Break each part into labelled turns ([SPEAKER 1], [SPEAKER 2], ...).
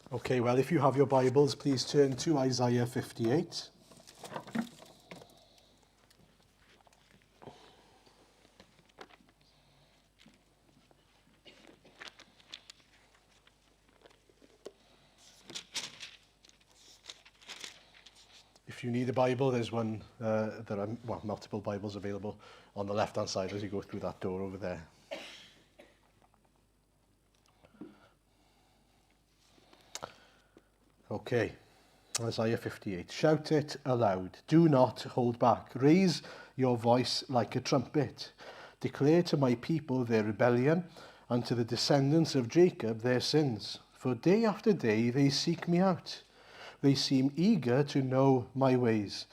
[SPEAKER 1] Okay, well, if you have your Bibles, please turn to Isaiah 58. If you need a Bible, there's one, there are multiple Bibles available on the left-hand side as you go through that door over there. Okay, Isaiah 58. Shout it aloud. Do not hold back. Raise your voice like a trumpet. Declare to my people their rebellion, and to the descendants of Jacob their sins. For day after day they seek me out. They seem eager to know my ways,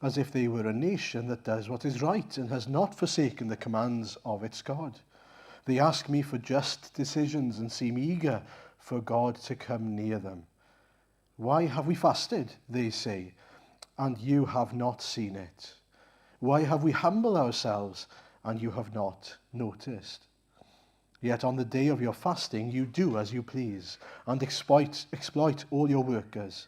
[SPEAKER 1] as if they were a nation that does what is right and has not forsaken the commands of its God. They ask me for just decisions and seem eager for God to come near them. Why have we fasted, they say, and you have not seen it? Why have we humbled ourselves, and you have not noticed? Yet on the day of your fasting you do as you please, and exploit all your workers.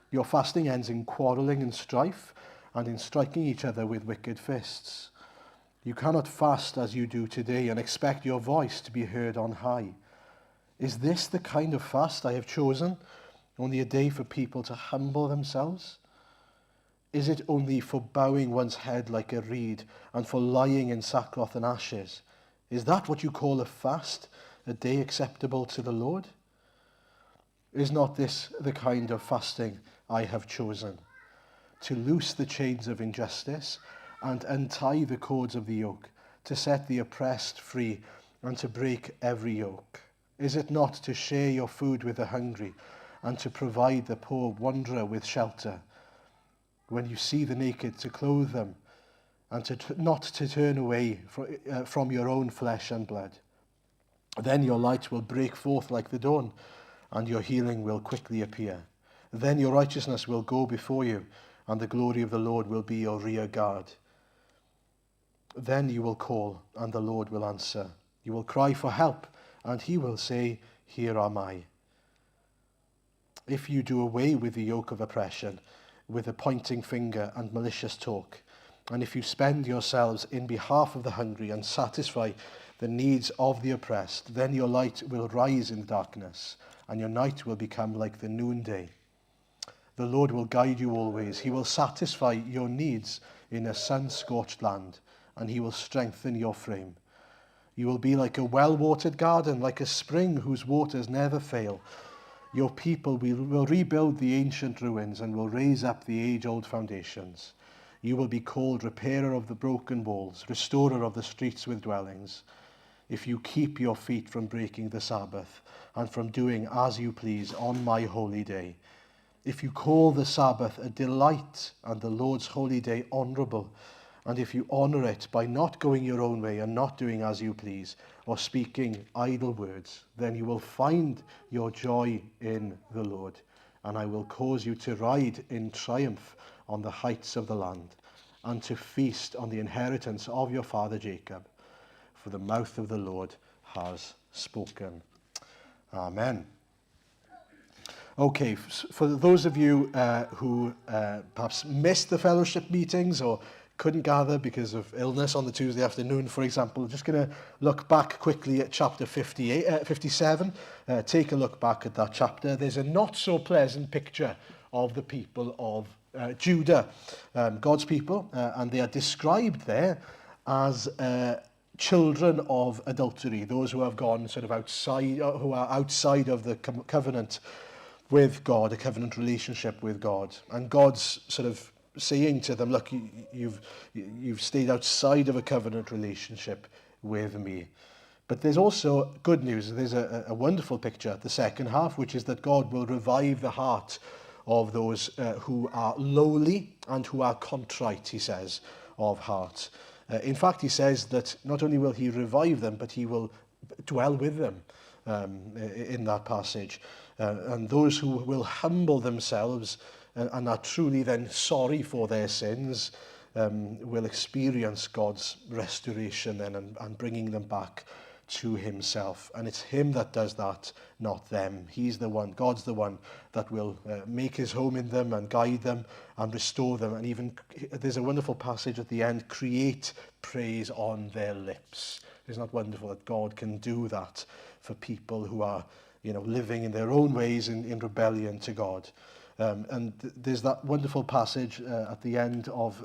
[SPEAKER 1] Your fasting ends in quarrelling and strife, and in striking each other with wicked fists. You cannot fast as you do today, and expect your voice to be heard on high. Is this the kind of fast I have chosen? Only a day for people to humble themselves? Is it only for bowing one's head like a reed, and for lying in sackcloth and ashes? Is that what you call a fast, a day acceptable to the Lord? Is not this the kind of fasting I have chosen? To loose the chains of injustice and untie the cords of the yoke, to set the oppressed free and to break every yoke? Is it not to share your food with the hungry and to provide the poor wanderer with shelter? When you see the naked, to clothe them, and not to turn away from your own flesh and blood. Then your light will break forth like the dawn, and your healing will quickly appear. Then your righteousness will go before you, and the glory of the Lord will be your rear guard. Then you will call, and the Lord will answer. You will cry for help, and he will say, Here am I. If you do away with the yoke of oppression, with a pointing finger and malicious talk, and if you spend yourselves in behalf of the hungry and satisfy the needs of the oppressed, then your light will rise in the darkness, and your night will become like the noonday. The Lord will guide you always. He will satisfy your needs in a sun-scorched land, and he will strengthen your frame. You will be like a well-watered garden, like a spring whose waters never fail. Your people will rebuild the ancient ruins and will raise up the age-old foundations. You will be called repairer of the broken walls, restorer of the streets with dwellings. If you keep your feet from breaking the Sabbath and from doing as you please on my holy day, if you call the Sabbath a delight and the Lord's holy day honorable, and if you honor it by not going your own way and not doing as you please, or speaking idle words, then you will find your joy in the Lord, and I will cause you to ride in triumph on the heights of the land, and to feast on the inheritance of your father Jacob, for the mouth of the Lord has spoken. Amen. Okay, for those of you who perhaps missed the fellowship meetings or couldn't gather because of illness on the Tuesday afternoon, for example, just going to look back quickly at chapter 57. Take a look back at that chapter. There's a not so pleasant picture of the people of Judah, God's people, and they are described there as children of adultery, those who have gone sort of outside, who are outside of the covenant with God, a covenant relationship with God. And God's sort of saying to them, look, you've stayed outside of a covenant relationship with me. But there's also good news. There's a wonderful picture at the second half, which is that God will revive the heart of those who are lowly and who are contrite, he says, of heart. In fact, he says that not only will he revive them, but he will dwell with them in that passage. And those who will humble themselves and are truly then sorry for their sins will experience God's restoration then and bringing them back to himself. And it's him that does that, not them. He's the one, God's the one that will make his home in them and guide them and restore them. And even there's a wonderful passage at the end, create praise on their lips. Isn't that wonderful that God can do that for people who are, living in their own ways in rebellion to God? There's that wonderful passage at the end of,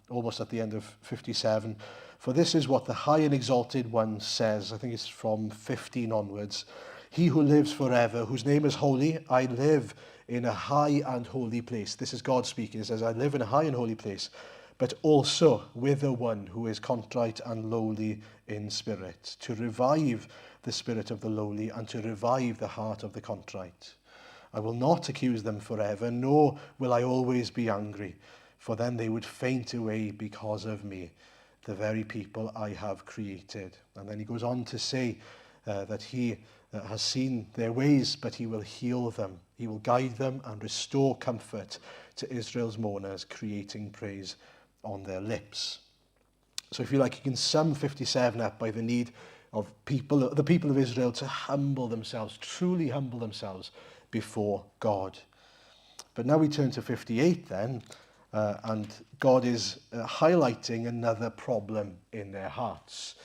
[SPEAKER 1] almost at the end of 57. For this is what the high and exalted one says. I think it's from 15 onwards. He who lives forever, whose name is holy, I live in a high and holy place. This is God speaking. He says, I live in a high and holy place, but also with the one who is contrite and lowly in spirit, to revive the spirit of the lowly and to revive the heart of the contrite. I will not accuse them forever, nor will I always be angry, for then they would faint away because of me, the very people I have created. And then he goes on to say that he has seen their ways, but he will heal them. He will guide them and restore comfort to Israel's mourners, creating praise on their lips. So if you like, you can sum 57 up by the need of the people of Israel to humble themselves, truly humble themselves before God. But now we turn to 58 then, and God is highlighting another problem in their hearts.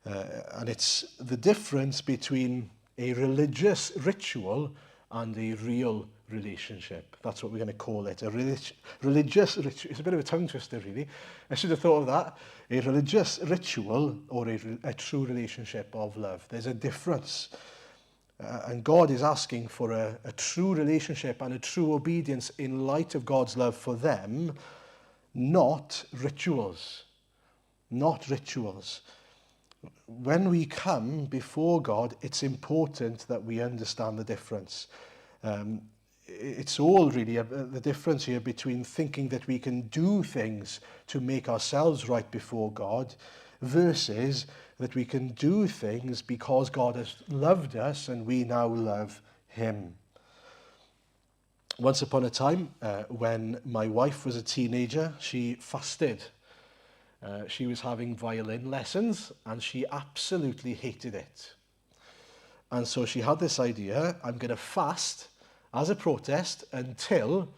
[SPEAKER 1] And it's the difference between a religious ritual and a real relationship. That's what we're going to call it. A religious ritual. It's a bit of a tongue twister, really. I should have thought of that. A religious ritual or a true relationship of love. There's a difference. And God is asking for a true relationship and a true obedience in light of God's love for them, not rituals. Not rituals. When we come before God, it's important that we understand the difference. It's all really the difference here between thinking that we can do things to make ourselves right before God versus that we can do things because God has loved us and we now love him. Once upon a time, when my wife was a teenager, she fasted. She was having violin lessons and she absolutely hated it. And so she had this idea, I'm going to fast as a protest until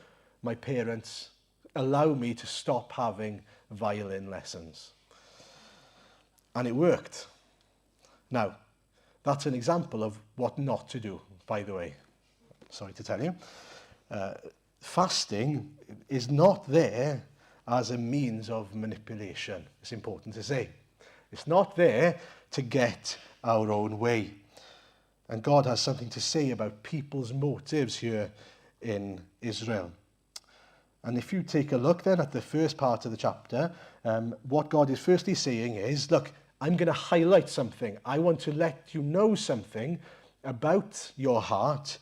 [SPEAKER 1] my parents allow me to stop having violin lessons. And it worked. Now, that's an example of what not to do, by the way. Sorry to tell you. Fasting is not there as a means of manipulation. It's important to say. It's not there to get our own way. And God has something to say about people's motives here in Israel. And if you take a look then at the first part of the chapter, what God is firstly saying is, look, I'm going to highlight something. I want to let you know something about your heart,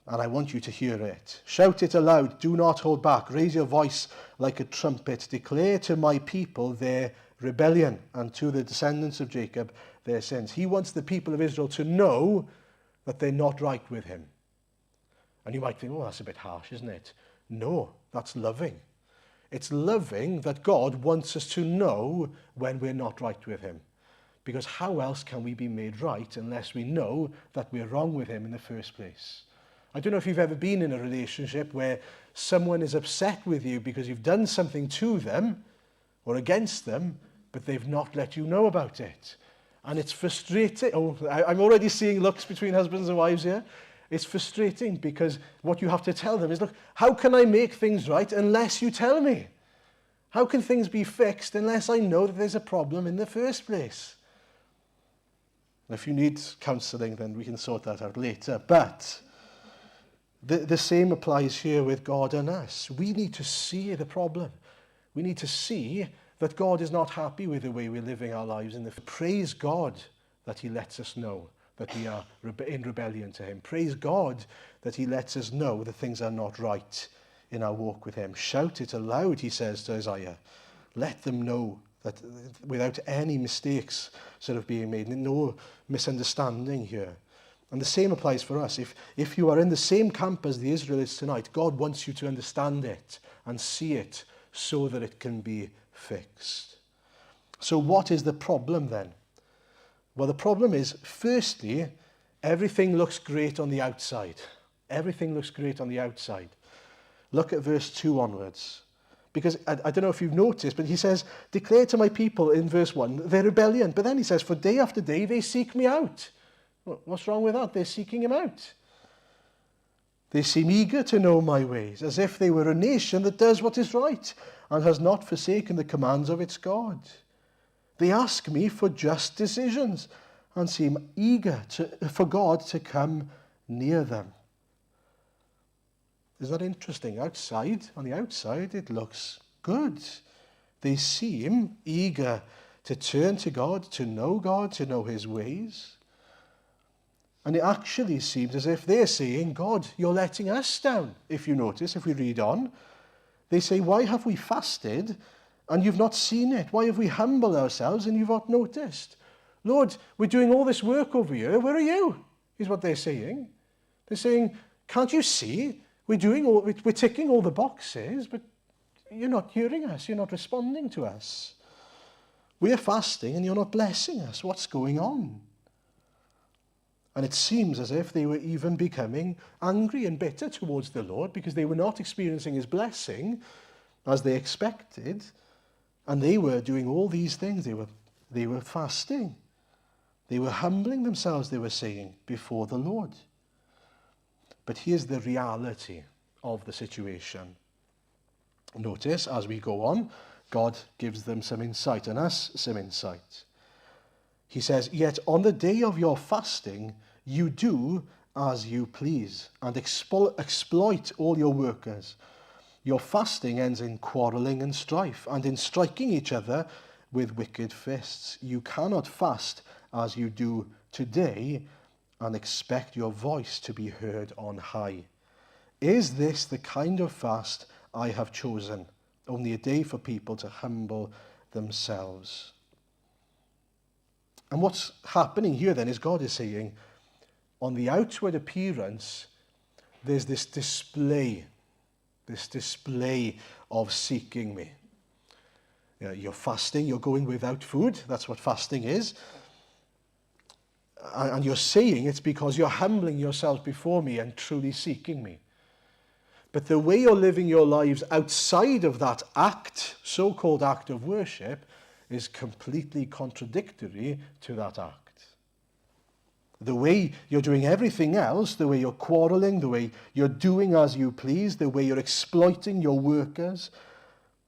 [SPEAKER 1] and I want you to hear it. Shout it aloud, do not hold back. Raise your voice like a trumpet. Declare to my people their rebellion and to the descendants of Jacob their sins. He wants the people of Israel to know that they're not right with him. And you might think, oh, that's a bit harsh, isn't it? No, that's loving. It's loving that God wants us to know when we're not right with him. Because how else can we be made right unless we know that we're wrong with him in the first place? I don't know if you've ever been in a relationship where someone is upset with you because you've done something to them or against them, but they've not let you know about it. And it's frustrating. Oh, I'm already seeing looks between husbands and wives here. It's frustrating because what you have to tell them is, look, how can I make things right unless you tell me? How can things be fixed unless I know that there's a problem in the first place? If you need counselling, then we can sort that out later. But the same applies here with God and us. We need to see the problem. We need to see that God is not happy with the way we're living our lives. And praise God that he lets us know that we are in rebellion to him. Praise God that he lets us know that things are not right in our walk with him. Shout it aloud, he says to Isaiah. Let them know that without any mistakes sort of being made, no misunderstanding here. And the same applies for us. If you are in the same camp as the Israelites tonight, God wants you to understand it and see it so that it can be fixed. So what is the problem then? Well, the problem is, firstly, everything looks great on the outside. Everything looks great on the outside. Look at verse 2 onwards. Because I don't know if you've noticed, but he says, declare to my people in verse 1, their rebellion. But then he says, for day after day they seek me out. What's wrong with that? They're seeking him out. They seem eager to know my ways, as if they were a nation that does what is right and has not forsaken the commands of its God. They ask me for just decisions and seem eager for God to come near them. Isn't that interesting? On the outside, it looks good. They seem eager to turn to God, to know his ways. And it actually seems as if they're saying, God, you're letting us down. If you notice, if we read on, they say, why have we fasted and you've not seen it? Why have we humbled ourselves and you've not noticed? Lord, we're doing all this work over here. Where are you? Is what they're saying. They're saying, can't you see? We're ticking all the boxes, but you're not hearing us. You're not responding to us. We're fasting and you're not blessing us. What's going on? And it seems as if they were even becoming angry and bitter towards the Lord because they were not experiencing his blessing as they expected. And they were doing all these things. They were fasting. They were humbling themselves, they were saying, before the Lord. But here's the reality of the situation. Notice, as we go on, God gives them some insight and us some insight. He says, yet on the day of your fasting, you do as you please and exploit all your workers. Your fasting ends in quarreling and strife and in striking each other with wicked fists. You cannot fast as you do today and expect your voice to be heard on high. Is this the kind of fast I have chosen? Only a day for people to humble themselves. And what's happening here then is God is saying, on the outward appearance, there's this display of seeking me. You're fasting, you're going without food. That's what fasting is. And you're saying it's because you're humbling yourselves before me and truly seeking me. But the way you're living your lives outside of that act, so-called act of worship, is completely contradictory to that act. The way you're doing everything else, the way you're quarreling, the way you're doing as you please, the way you're exploiting your workers,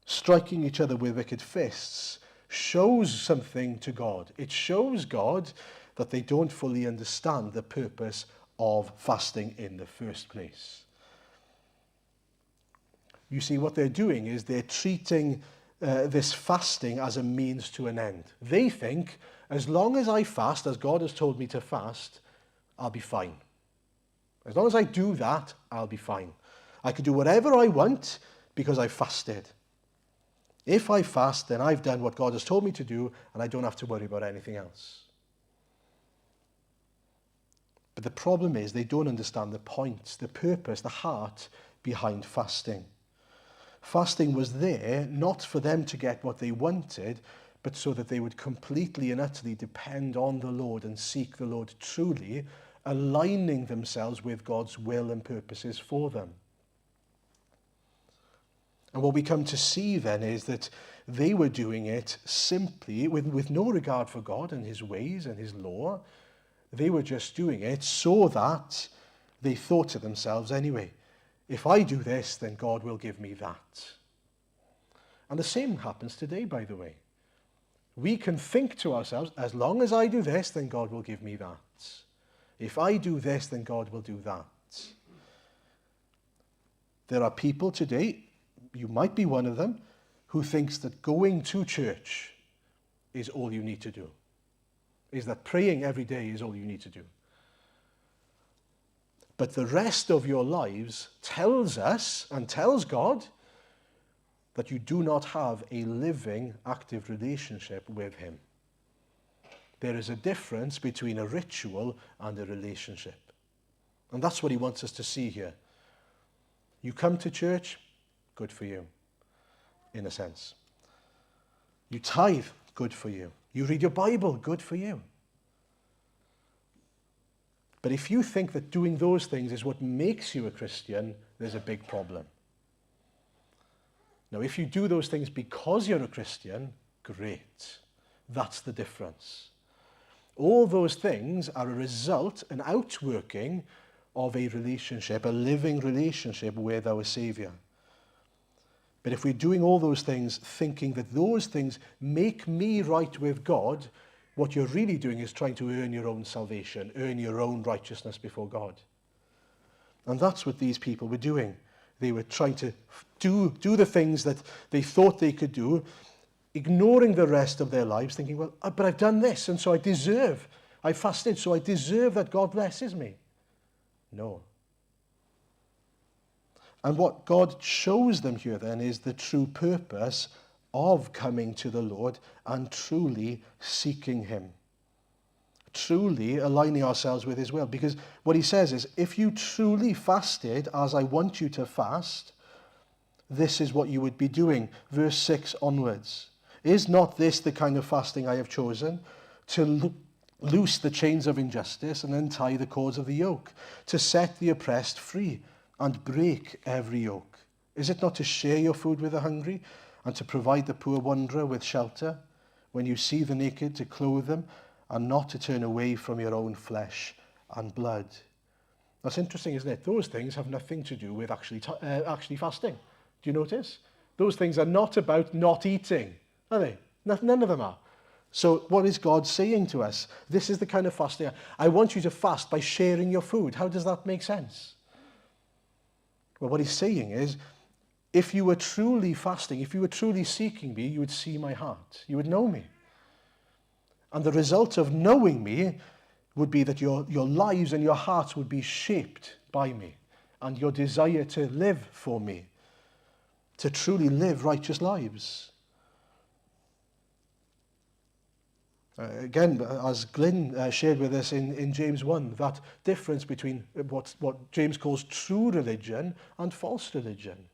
[SPEAKER 1] striking each other with wicked fists, shows something to God. It shows God that they don't fully understand the purpose of fasting in the first place. You see, what they're doing is they're treating this fasting as a means to an end. They think, as long as I fast, as God has told me to fast, I'll be fine. As long as I do that, I'll be fine. I can do whatever I want because I fasted. If I fast, then I've done what God has told me to do, and I don't have to worry about anything else. But the problem is they don't understand the point, the purpose, the heart behind fasting. Fasting was there not for them to get what they wanted, but so that they would completely and utterly depend on the Lord and seek the Lord truly, aligning themselves with God's will and purposes for them. And what we come to see then is that they were doing it simply with no regard for God and his ways and his law. They were just doing it so that they thought to themselves, anyway, if I do this, then God will give me that. And the same happens today, by the way. We can think to ourselves, as long as I do this, then God will give me that. If I do this, then God will do that. There are people today, you might be one of them, who thinks that going to church is all you need to do. Is that praying every day is all you need to do. But the rest of your lives tells us and tells God that you do not have a living, active relationship with him. There is a difference between a ritual and a relationship. And that's what he wants us to see here. You come to church, good for you, in a sense. You tithe, good for you. You read your Bible, good for you. But if you think that doing those things is what makes you a Christian, there's a big problem. Now, if you do those things because you're a Christian, great. That's the difference. All those things are a result, an outworking of a relationship, a living relationship with our Saviour. But if we're doing all those things thinking that those things make me right with God, what you're really doing is trying to earn your own salvation, earn your own righteousness before God. And that's what these people were doing. They were trying to do the things that they thought they could do, ignoring the rest of their lives, thinking, well, but I've done this, and so I fasted, so I deserve that God blesses me. No. And what God shows them here then is the true purpose of coming to the Lord and truly seeking him. Truly aligning ourselves with his will. Because what he says is, if you truly fasted as I want you to fast, this is what you would be doing. Verse 6 onwards. Is not this the kind of fasting I have chosen? To loose the chains of injustice and untie the cords of the yoke, to set the oppressed free and break every yoke. Is it not to share your food with the hungry and to provide the poor wanderer with shelter? When you see the naked, to clothe them, and not to turn away from your own flesh and blood. That's interesting, isn't it? Those things have nothing to do with actually fasting. Do you notice? Those things are not about not eating, are they? None of them are. So what is God saying to us? This is the kind of fasting. I want you to fast by sharing your food. How does that make sense? Well, what he's saying is, if you were truly fasting, if you were truly seeking me, you would see my heart. You would know me. And the result of knowing me would be that your lives and your hearts would be shaped by me, and your desire to live for me, to truly live righteous lives. Again, as Glyn shared with us in James 1, that difference between what James calls true religion and false religion.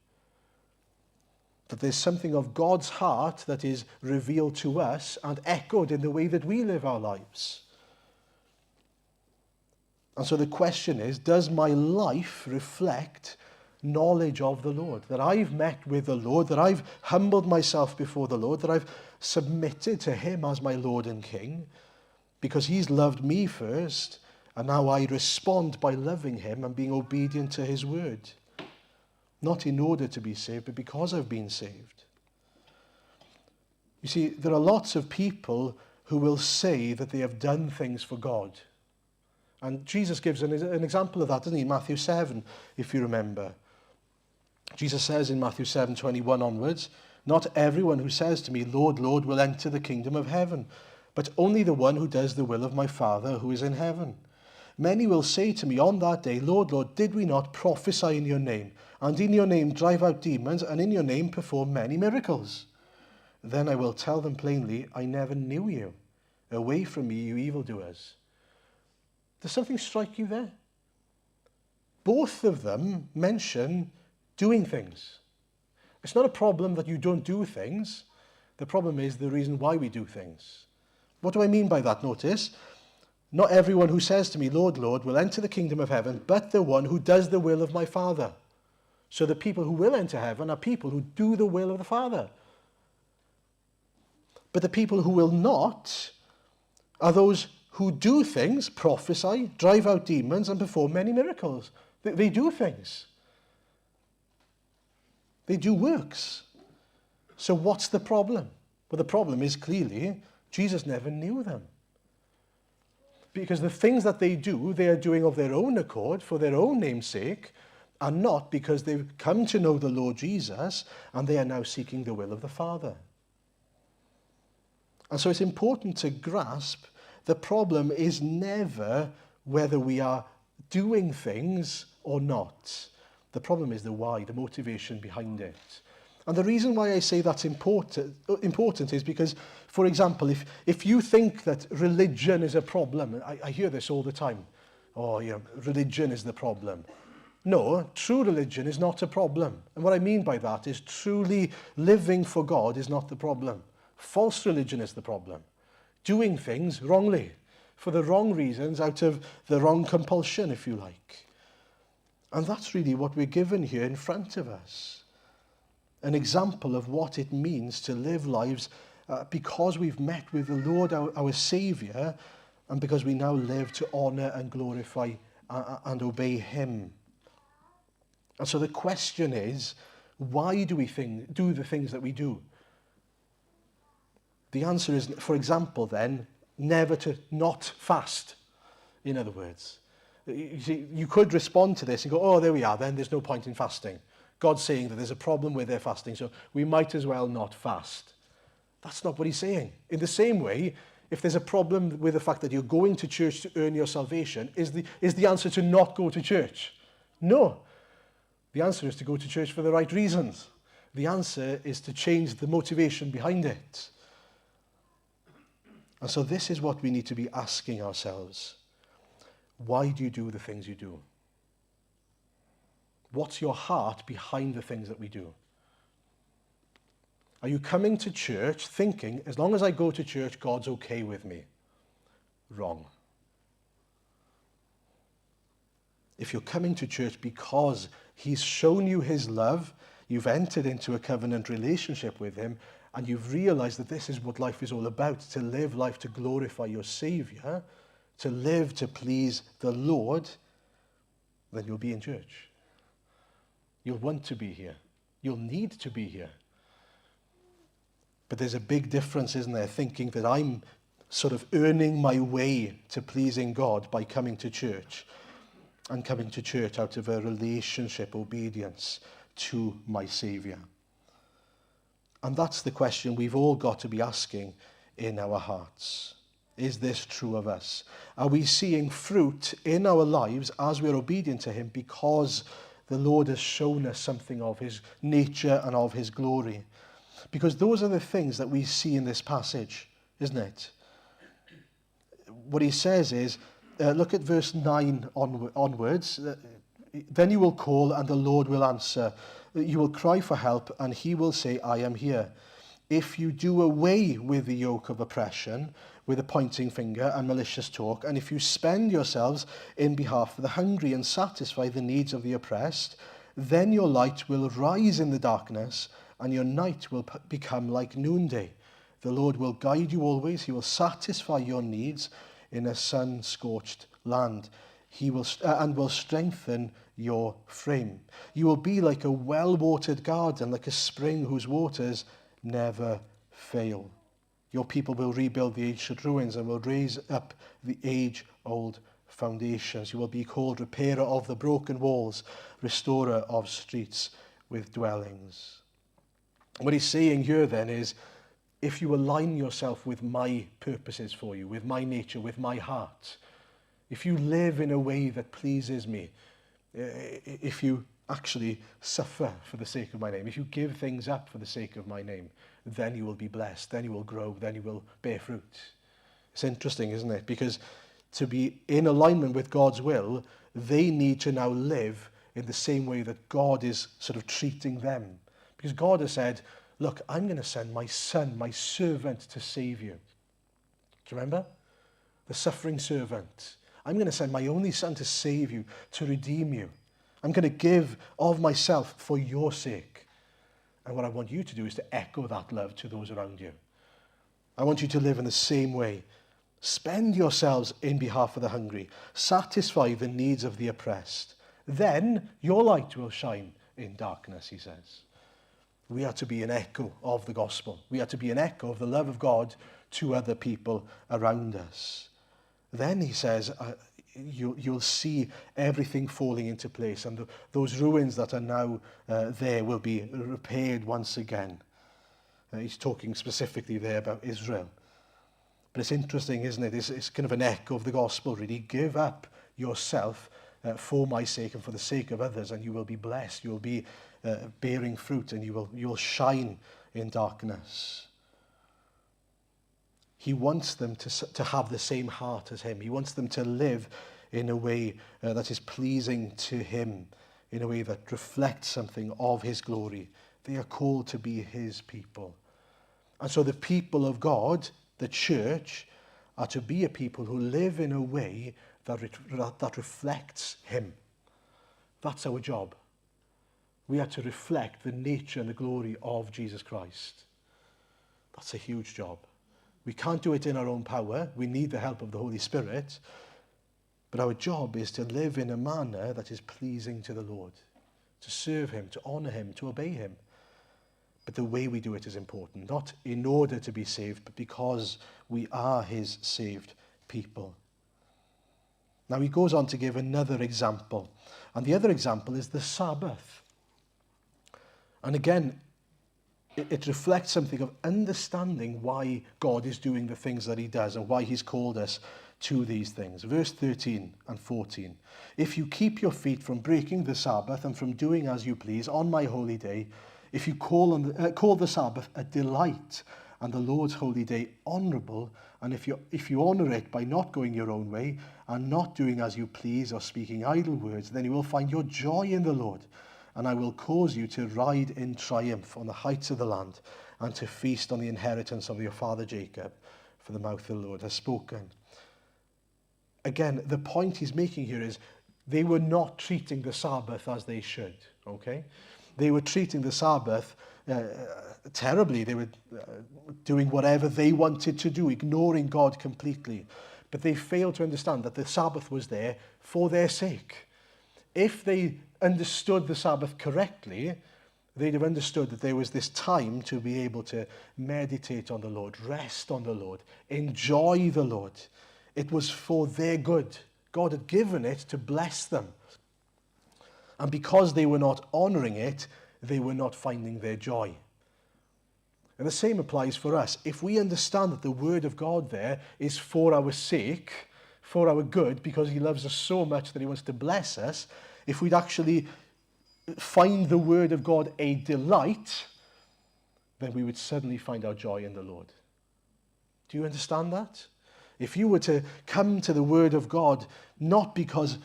[SPEAKER 1] That there's something of God's heart that is revealed to us and echoed in the way that we live our lives. And so the question is, does my life reflect knowledge of the Lord? That I've met with the Lord, that I've humbled myself before the Lord, that I've submitted to him as my Lord and King, because he's loved me first, and now I respond by loving him and being obedient to his word. Not in order to be saved, but because I've been saved. You see, there are lots of people who will say that they have done things for God. And Jesus gives an example of that, doesn't he? Matthew 7, if you remember. Jesus says in Matthew 7:21 onwards, not everyone who says to me, Lord, Lord, will enter the kingdom of heaven, but only the one who does the will of my Father who is in heaven. Many will say to me on that day, Lord, Lord, did we not prophesy in your name, and in your name drive out demons, and in your name perform many miracles? Then I will tell them plainly, I never knew you. Away from me, you evildoers. Does something strike you there? Both of them mention doing things. It's not a problem that you don't do things. The problem is the reason why we do things. What do I mean by that? Notice, not everyone who says to me, Lord, Lord, will enter the kingdom of heaven, but the one who does the will of my Father. So the people who will enter heaven are people who do the will of the Father. But the people who will not are those who do things, prophesy, drive out demons, and perform many miracles. They do things. They do works. So what's the problem? Well, the problem is clearly Jesus never knew them. Because the things that they do, they are doing of their own accord, for their own name's sake, and not because they've come to know the Lord Jesus, and they are now seeking the will of the Father. And so it's important to grasp the problem is never whether we are doing things or not. The problem is the why, the motivation behind it. And the reason why I say that's important is because, for example, if you think that religion is a problem, I hear this all the time. Oh, yeah, religion is the problem. No, true religion is not a problem. And what I mean by that is truly living for God is not the problem. False religion is the problem. Doing things wrongly, for the wrong reasons, out of the wrong compulsion, if you like. And that's really what we're given here in front of us. An example of what it means to live lives because we've met with the Lord, our Saviour, and because we now live to honour and glorify and obey him. And so the question is, why do we do the things that we do? The answer is, for example, then, never to not fast, in other words. You see, you could respond to this and go, oh, there we are, then there's no point in fasting. God's saying that there's a problem with their fasting, so we might as well not fast. That's not what he's saying. In the same way, if there's a problem with the fact that you're going to church to earn your salvation, is the answer to not go to church? No. The answer is to go to church for the right reasons. The answer is to change the motivation behind it. And so this is what we need to be asking ourselves. Why do you do the things you do? What's your heart behind the things that we do? Are you coming to church thinking, as long as I go to church, God's okay with me? Wrong. If you're coming to church because he's shown you his love, you've entered into a covenant relationship with him, and you've realized that this is what life is all about, to live life to glorify your Saviour, to live to please the Lord, then you'll be in church. You'll want to be here. You'll need to be here. But there's a big difference, isn't there, thinking that I'm sort of earning my way to pleasing God by coming to church, and coming to church out of a relationship obedience to my Saviour. And that's the question we've all got to be asking in our hearts. Is this true of us? Are we seeing fruit in our lives as we're obedient to him because the Lord has shown us something of his nature and of his glory? Because those are the things that we see in this passage, isn't it? What he says is, look at verse 9 onwards. Then you will call and the Lord will answer. You will cry for help and he will say, I am here. If you do away with the yoke of oppression, with a pointing finger and malicious talk, and if you spend yourselves in behalf of the hungry and satisfy the needs of the oppressed, then your light will rise in the darkness and your night will become like noonday. The Lord will guide you always. He will satisfy your needs in a sun-scorched land. He will will strengthen your frame. You will be like a well-watered garden, like a spring whose waters never fail. Your people will rebuild the ancient ruins and will raise up the age-old foundations. You will be called repairer of the broken walls, restorer of streets with dwellings. What he's saying here then is, if you align yourself with my purposes for you, with my nature, with my heart, if you live in a way that pleases me, if you actually suffer for the sake of my name, if you give things up for the sake of my name, then you will be blessed, then you will grow, then you will bear fruit. It's interesting, isn't it? Because to be in alignment with God's will, they need to now live in the same way that God is sort of treating them. Because God has said, look, I'm going to send my son, my servant, to save you. Do you remember? The suffering servant. I'm going to send my only son to save you, to redeem you. I'm going to give of myself for your sake. And what I want you to do is to echo that love to those around you. I want you to live in the same way. Spend yourselves in behalf of the hungry. Satisfy the needs of the oppressed. Then your light will shine in darkness, he says. We are to be an echo of the gospel. We are to be an echo of the love of God to other people around us. Then he says, you'll see everything falling into place, and those ruins that are now there will be repaired once again. He's talking specifically there about Israel. But it's interesting, isn't it? It's kind of an echo of the gospel, really. Give up yourself for my sake and for the sake of others, and you will be blessed. You will be bearing fruit, and you will shine in darkness. He wants them to have the same heart as him. He wants them to live in a way that is pleasing to him, in a way that reflects something of his glory. They are called to be his people. And so the people of God, the church, are to be a people who live in a way that reflects him. That's our job. We are to reflect the nature and the glory of Jesus Christ. That's a huge job. We can't do it in our own power. We need the help of the Holy Spirit. But our job is to live in a manner that is pleasing to the Lord, to serve him, to honour him, to obey him. But the way we do it is important, not in order to be saved, but because we are his saved people. Now he goes on to give another example. And the other example is the Sabbath. And again, it reflects something of understanding why God is doing the things that he does and why he's called us to these things. Verse 13 and 14. If you keep your feet from breaking the Sabbath and from doing as you please on my holy day, if you call the Sabbath a delight and the Lord's holy day honourable, and if you honour it by not going your own way and not doing as you please or speaking idle words, then you will find your joy in the Lord, and I will cause you to ride in triumph on the heights of the land and to feast on the inheritance of your father Jacob, for the mouth of the Lord has spoken. Again, the point he's making here is they were not treating the Sabbath as they should, okay? They were treating the Sabbath terribly. They were doing whatever they wanted to do, ignoring God completely. But they failed to understand that the Sabbath was there for their sake. If they understood the Sabbath correctly, they'd have understood that there was this time to be able to meditate on the Lord, rest on the Lord, enjoy the Lord. It was for their good. God had given it to bless them. And because they were not honouring it, they were not finding their joy. And the same applies for us. If we understand that the word of God there is for our sake, for our good, because he loves us so much that he wants to bless us, if we'd actually find the word of God a delight, then we would suddenly find our joy in the Lord. Do you understand that? If you were to come to the word of God, not because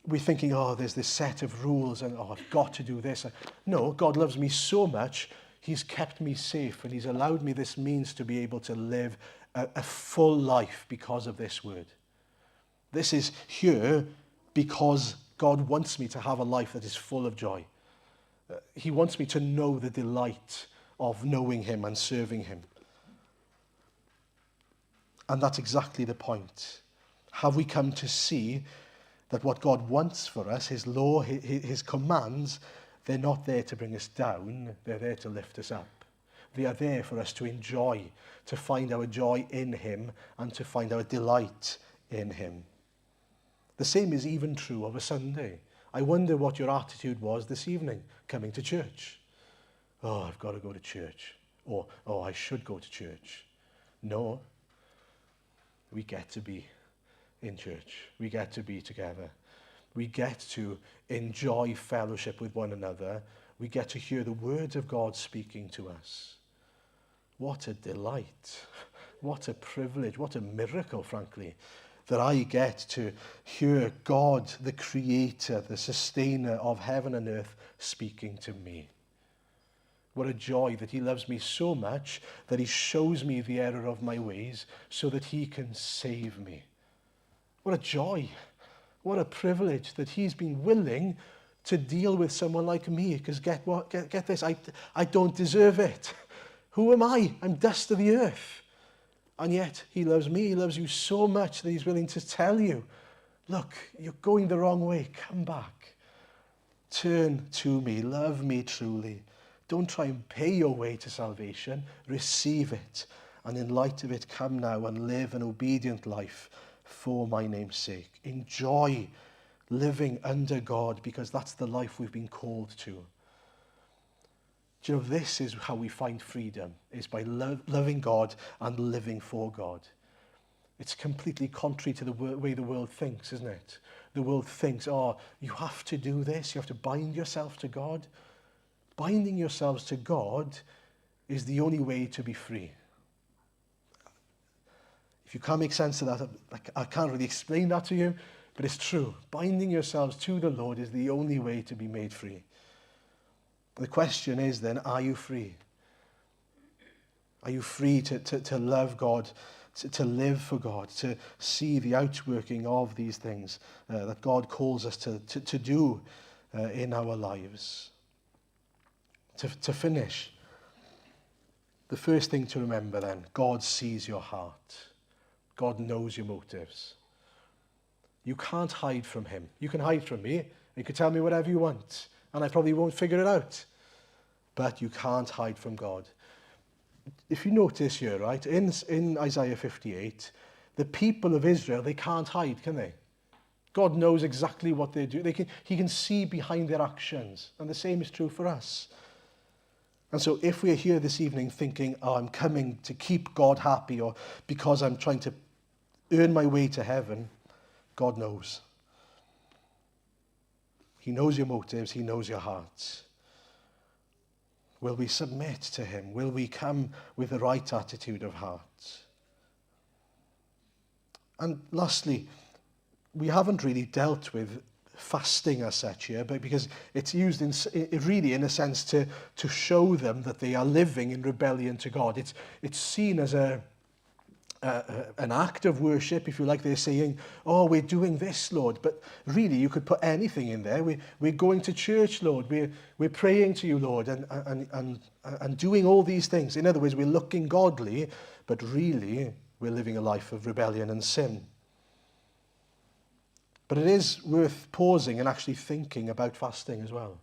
[SPEAKER 1] we're thinking, oh, there's this set of rules and oh, I've got to do this. No, God loves me so much, he's kept me safe and he's allowed me this means to be able to live a full life because of this word. This is here because God wants me to have a life that is full of joy. He wants me to know the delight of knowing him and serving him. And that's exactly the point. Have we come to see that what God wants for us, his law, his commands, they're not there to bring us down, they're there to lift us up. They are there for us to enjoy, to find our joy in him and to find our delight in him. The same is even true of a Sunday. I wonder what your attitude was this evening coming to church. Oh, I've got to go to church. Or, oh, I should go to church. No. We get to be in church. We get to be together. We get to enjoy fellowship with one another. We get to hear the words of God speaking to us. What a delight. What a privilege. What a miracle, frankly, that I get to hear God, the creator, the sustainer of heaven and earth, speaking to me. What a joy that he loves me so much that he shows me the error of my ways so that he can save me. What a joy. What a privilege that he's been willing to deal with someone like me. Because get this, I don't deserve it. Who am I? I'm dust of the earth. And yet he loves me. He loves you so much that he's willing to tell you, look, you're going the wrong way. Come back. Turn to me. Love me truly. Don't try and pay your way to salvation. Receive it. And in light of it, come now and live an obedient life for my name's sake. Enjoy living under God because that's the life we've been called to. Do you know, this is how we find freedom, is by loving God and living for God. It's completely contrary to the way the world thinks, isn't it? The world thinks, oh, you have to do this, you have to bind yourself to God. Binding yourselves to God is the only way to be free. If you can't make sense of that, I can't really explain that to you, but it's true. Binding yourselves to the Lord is the only way to be made free. The question is then, are you free? Are you free to love God, to live for God, to see the outworking of these things that God calls us to do in our lives. To finish, the first thing to remember then, God sees your heart. God knows your motives. You can't hide from him. You can hide from me. You can tell me whatever you want, and I probably won't figure it out. But you can't hide from God. If you notice here, right, in Isaiah 58, the people of Israel, they can't hide, can they? God knows exactly what they do. He can see behind their actions. And the same is true for us. And so if we're here this evening thinking, oh, I'm coming to keep God happy, or because I'm trying to earn my way to heaven, God knows. He knows your motives. He knows your hearts. Will we submit to him? Will we come with the right attitude of heart? And lastly, we haven't really dealt with fasting as such here, but because it's used really in a sense to show them that they are living in rebellion to God. It's seen as an act of worship, if you like. They're saying, oh, we're doing this, Lord. But really, you could put anything in there. We're going to church, Lord. We're praying to you, Lord, and doing all these things. In other words, we're looking godly, but really, we're living a life of rebellion and sin. But it is worth pausing and actually thinking about fasting as well.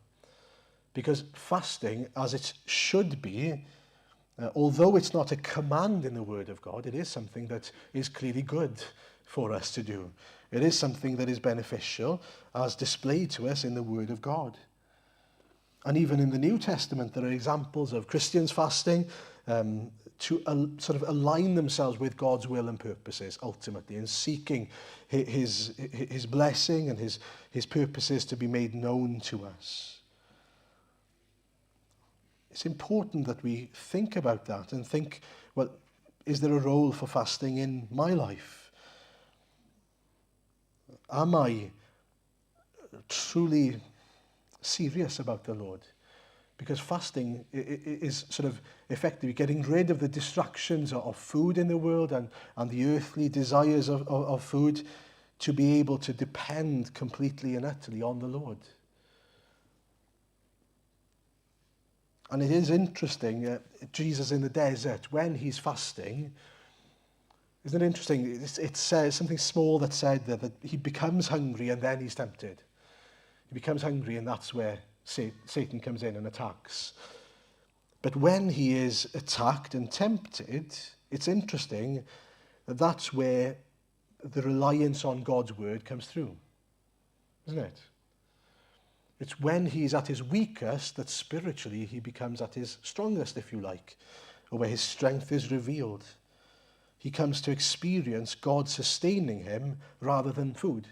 [SPEAKER 1] Because fasting, as it should be, although it's not a command in the Word of God, it is something that is clearly good for us to do. It is something that is beneficial as displayed to us in the Word of God. And even in the New Testament, there are examples of Christians fasting to sort of align themselves with God's will and purposes, ultimately, and seeking his blessing and his purposes to be made known to us. It's important that we think about that and think, well, is there a role for fasting in my life? Am I truly serious about the Lord? Because fasting is sort of effectively getting rid of the distractions of food in the world and the earthly desires of food to be able to depend completely and utterly on the Lord. And it is interesting, Jesus in the desert, when he's fasting, isn't it interesting? It says something small that said that he becomes hungry and then he's tempted. He becomes hungry and that's where Satan comes in and attacks. But when he is attacked and tempted, it's interesting that that's where the reliance on God's word comes through, isn't it? It's when he's at his weakest that spiritually he becomes at his strongest, if you like, or where his strength is revealed. He comes to experience God sustaining him rather than food.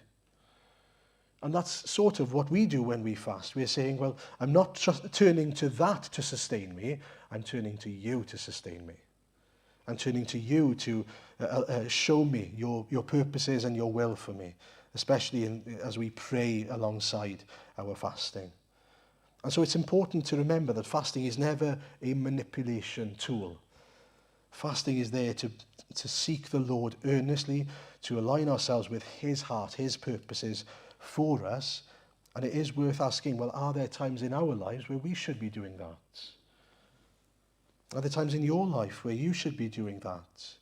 [SPEAKER 1] And that's sort of what we do when we fast. We're saying, well, I'm not just turning to that to sustain me. I'm turning to you to sustain me. I'm turning to you to show me your purposes and your will for me, especially as we pray alongside our fasting. And so it's important to remember that fasting is never a manipulation tool. Fasting is there to seek the Lord earnestly, to align ourselves with his heart, his purposes for us. And it is worth asking, well, are there times in our lives where we should be doing that? Are there times in your life where you should be doing that?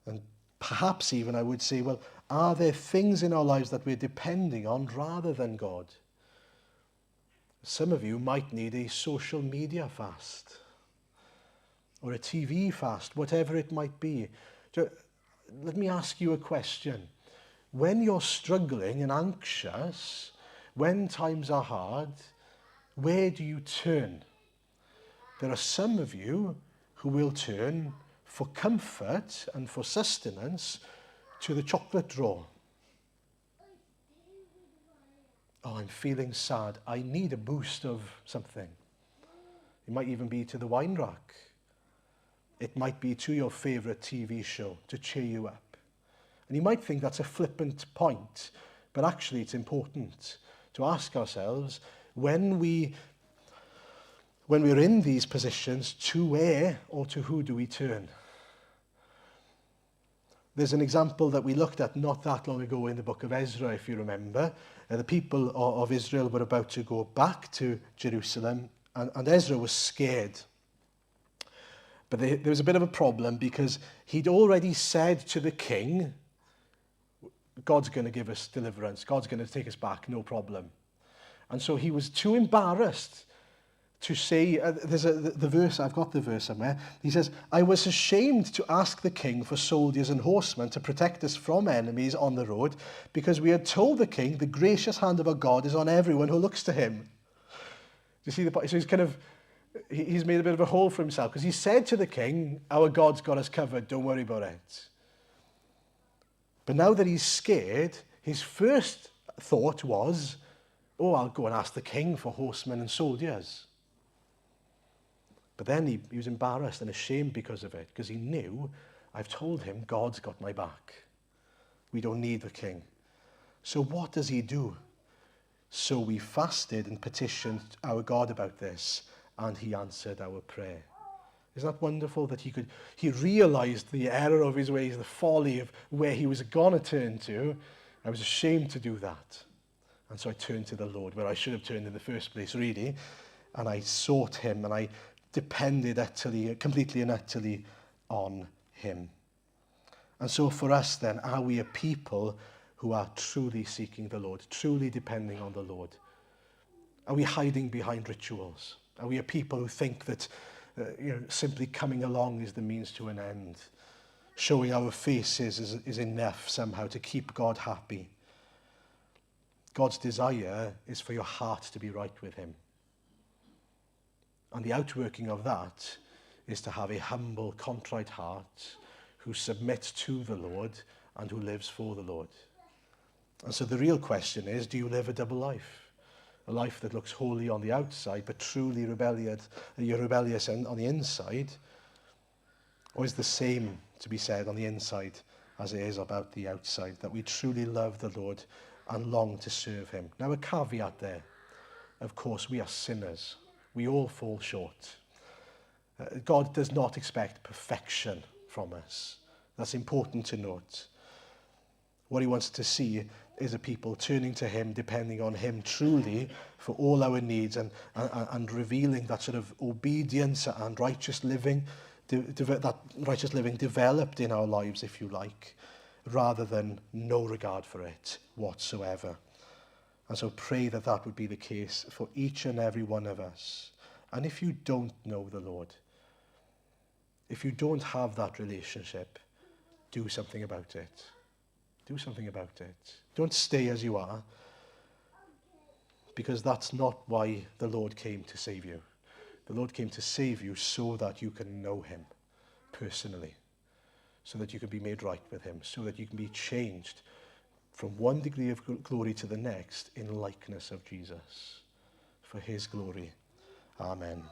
[SPEAKER 1] And perhaps even I would say, well, are there things in our lives that we're depending on rather than God? Some of you might need a social media fast or a TV fast, whatever it might be. Let me ask you a question. When you're struggling and anxious, when times are hard, where do you turn? There are some of you who will turn for comfort and for sustenance to the chocolate drawer. Oh, I'm feeling sad. I need a boost of something. It might even be to the wine rack. It might be to your favourite TV show to cheer you up. And you might think that's a flippant point, but actually it's important to ask ourselves, when we're in these positions, to where or to who do we turn? There's an example that we looked at not that long ago in the book of Ezra, if you remember. The people of Israel were about to go back to Jerusalem, and Ezra was scared. But there was a bit of a problem because he'd already said to the king, God's going to give us deliverance. God's going to take us back, no problem. And so he was too embarrassed to say, the verse, I've got the verse somewhere. He says, I was ashamed to ask the king for soldiers and horsemen to protect us from enemies on the road, because we had told the king, the gracious hand of our God is on everyone who looks to him. Do you see the point? So he's made a bit of a hole for himself, because he said to the king, our God's got us covered, don't worry about it. But now that he's scared, his first thought was, oh, I'll go and ask the king for horsemen and soldiers. But then he was embarrassed and ashamed because of it, because he knew, I've told him God's got my back. We don't need the king. So what does he do? So we fasted and petitioned our God about this, and he answered our prayer. Isn't that wonderful that he realized the error of his ways, the folly of where he was going to turn to. I was ashamed to do that. And so I turned to the Lord, where I should have turned in the first place, really. And I sought him, and I depended completely and utterly on him. And so for us then, are we a people who are truly seeking the Lord, truly depending on the Lord? Are we hiding behind rituals? Are we a people who think that simply coming along is the means to an end? Showing our faces is enough somehow to keep God happy? God's desire is for your heart to be right with him. And the outworking of that is to have a humble, contrite heart who submits to the Lord and who lives for the Lord. And so the real question is, do you live a double life? A life that looks holy on the outside, but truly you're rebellious on the inside? Or is the same to be said on the inside as it is about the outside, that we truly love the Lord and long to serve him? Now, a caveat there. Of course, we are sinners. We all fall short. God does not expect perfection from us. That's important to note. What he wants to see is a people turning to him, depending on him truly for all our needs, and revealing that sort of obedience and righteous living, that righteous living developed in our lives, if you like, rather than no regard for it whatsoever. And so pray that that would be the case for each and every one of us. And if you don't know the Lord, if you don't have that relationship, do something about it. Do something about it. Don't stay as you are, because that's not why the Lord came to save you. The Lord came to save you so that you can know him personally, so that you can be made right with him, so that you can be changed from one degree of glory to the next in likeness of Jesus, for his glory. Amen.